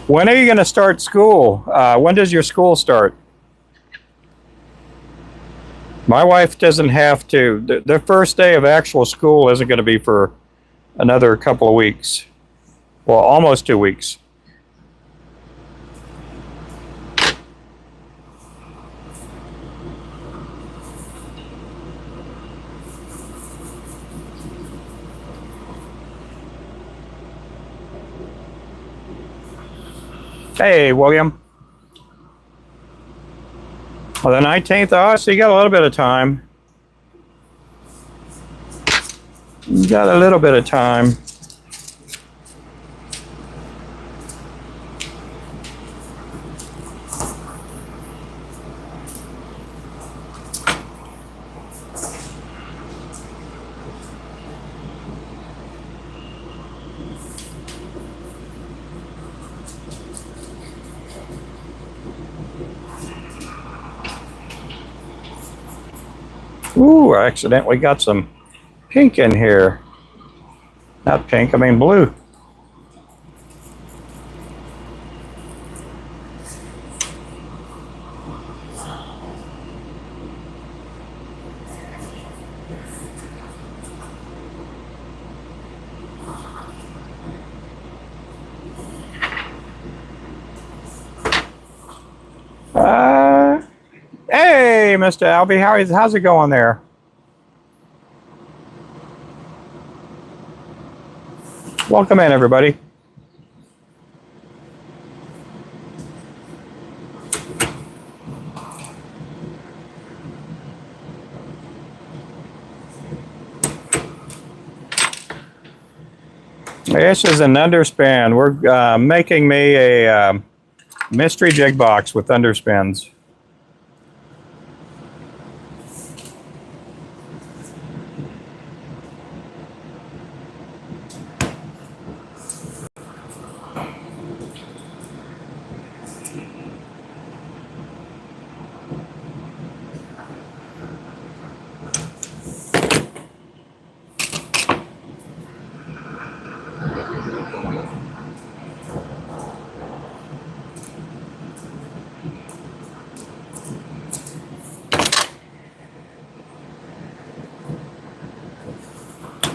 When are you going to start school? When does your school start? My wife doesn't have to. The first day of actual school isn't going to be for another couple of weeks. Well, almost 2 weeks. Hey, William. Well, the 19th, oh, so you got a little bit of time. You got a little bit of time. Ooh, I accidentally got some pink in here. Not pink, I mean blue. Hey, Mr. Albie, how's it going there? Welcome in, everybody. This is an underspin. We're making me a mystery jig box with underspins.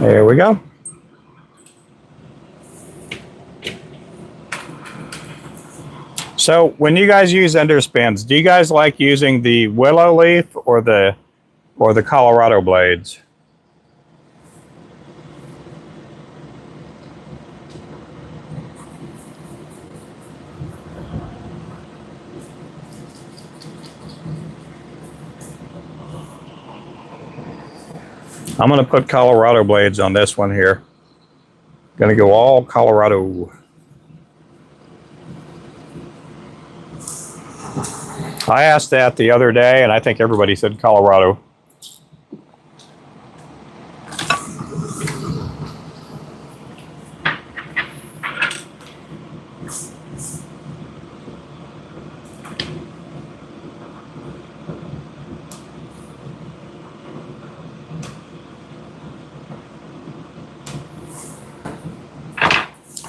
There we go. So when you guys use underspins, do you guys like using the willow leaf or the Colorado blades? I'm going to put Colorado blades on this one here. Going to go all Colorado. I asked that the other day, and I think everybody said Colorado.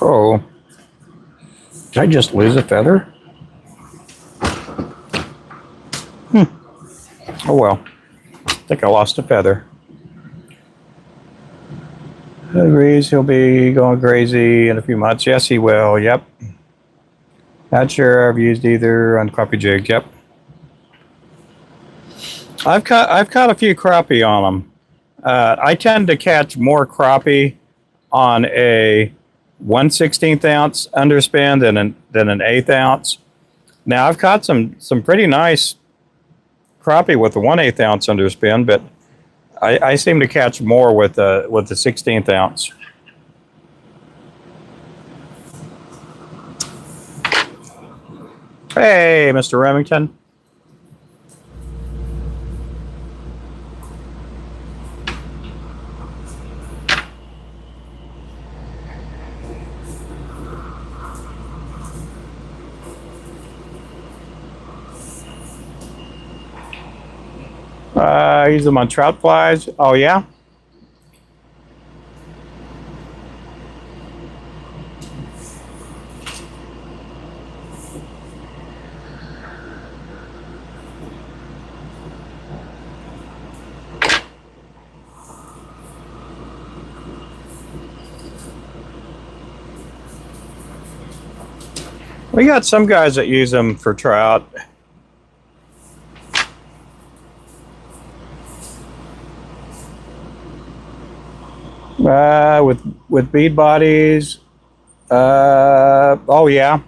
Oh, did I just lose a feather? Oh well, I think I lost a feather. Agrees he'll be going crazy in a few months. Yes, he will. Yep. Not sure I've used either on crappie jig. Yep. I've caught a few crappie on them. I tend to catch more crappie on a 1/16 ounce underspin than an 1/8 ounce. Now I've caught some pretty nice crappie with the 1/8 ounce underspin, but I seem to catch more with the 16th ounce. Hey, Mr. Remington. Use them on trout flies. Oh, yeah? We got some guys that use them for trout. With bead bodies. Oh yeah.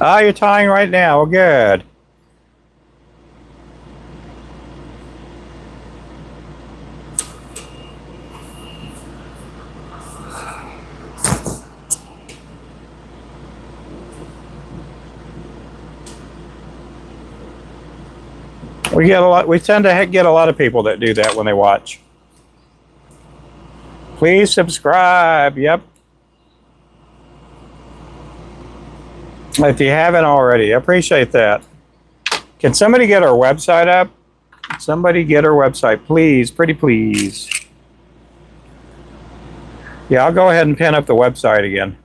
Ah, you're tying right now. Well, good. We get a lot. We tend to get a lot of people that do that when they watch. Please subscribe. Yep. If you haven't already, I appreciate that. Can somebody get our website up? Somebody get our website, please. Pretty please. Yeah, I'll go ahead and pin up the website again.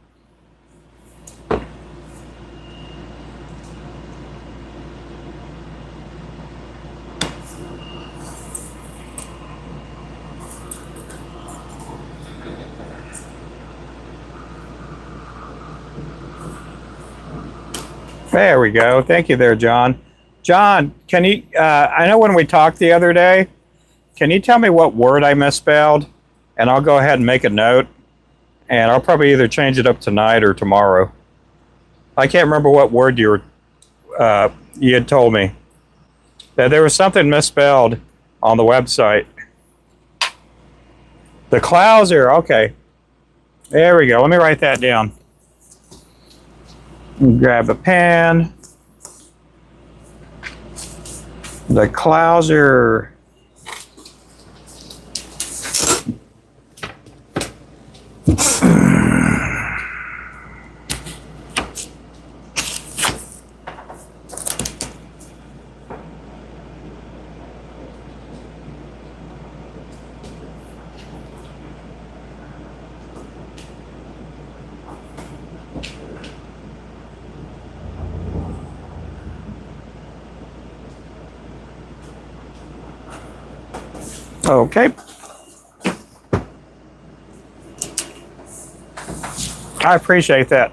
There we go. Thank you there, John. John, can you, I know when we talked the other day, can you tell me what word I misspelled? And I'll go ahead and make a note. And I'll probably either change it up tonight or tomorrow. I can't remember what word you had told me. That there was something misspelled on the website. The Clouser, okay. There we go. Let me write that down. Grab a pen. The clouds are okay. I appreciate that.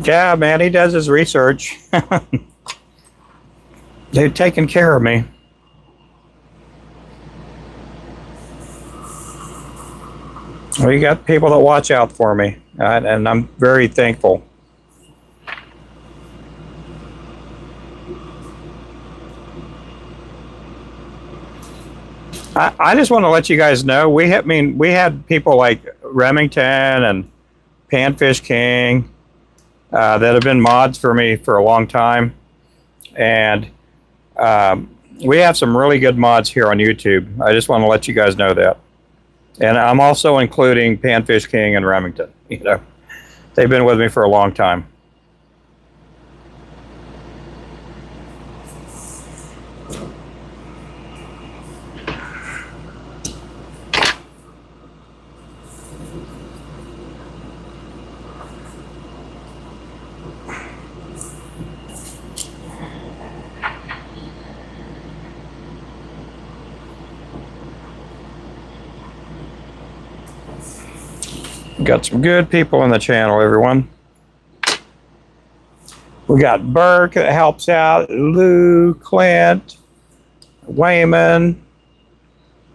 Yeah, man, he does his research. They've taken care of me. We got people that watch out for me, and I'm very thankful. I just want to let you guys know we had people like Remington and Panfish King that have been mods for me for a long time, and we have some really good mods here on YouTube. I just want to let you guys know that. And I'm also including Panfish King and Remington. You know, they've been with me for a long time. Got some good people in the channel, everyone. We got Burke that helps out, Lou, Clint, Wayman.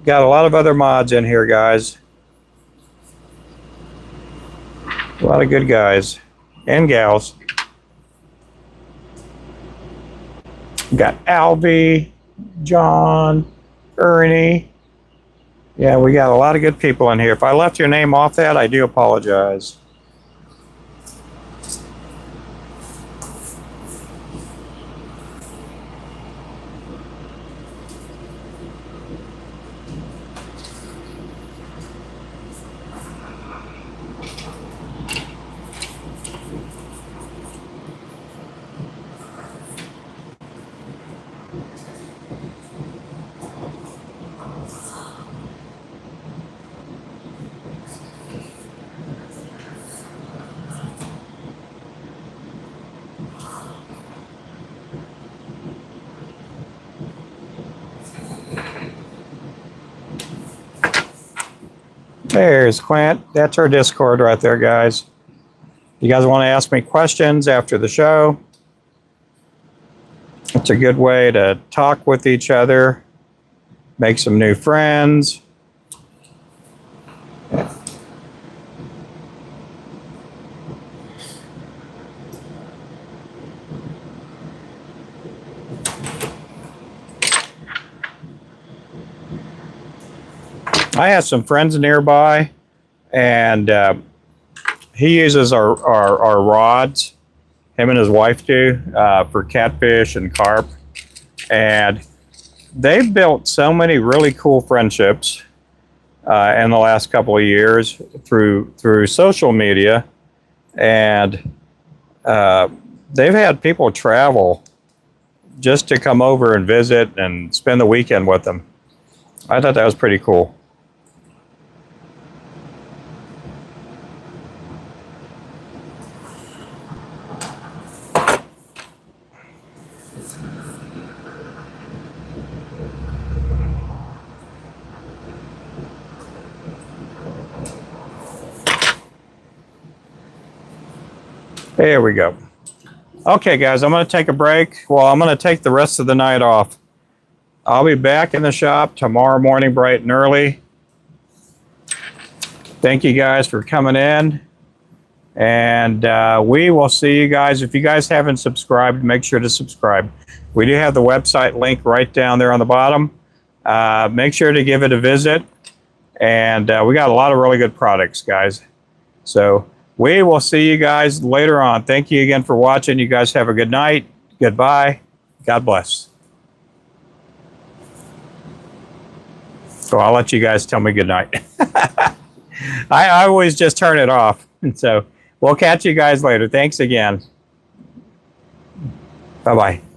Got a lot of other mods in here, guys. A lot of good guys and gals. Got Albie, John, Ernie. Yeah, we got a lot of good people in here. If I left your name off that, I do apologize. There's Clint. That's our Discord right there, guys. You guys want to ask me questions after the show? It's a good way to talk with each other, make some new friends. I have some friends nearby, and he uses our rods, him and his wife do, for catfish and carp. And they've built so many really cool friendships in the last couple of years through social media. And they've had people travel just to come over and visit and spend the weekend with them. I thought that was pretty cool. There we go. Okay, guys, I'm going to take a break. Well, I'm going to take the rest of the night off. I'll be back in the shop tomorrow morning bright and early. Thank you guys for coming in. And we will see you guys. If you guys haven't subscribed, make sure to subscribe. We do have the website link right down there on the bottom. Make sure to give it a visit. And we got a lot of really good products, guys. So we will see you guys later on. Thank you again for watching. You guys have a good night. Goodbye. God bless. So I'll let you guys tell me good night. I always just turn it off. So we'll catch you guys later. Thanks again. Bye-bye.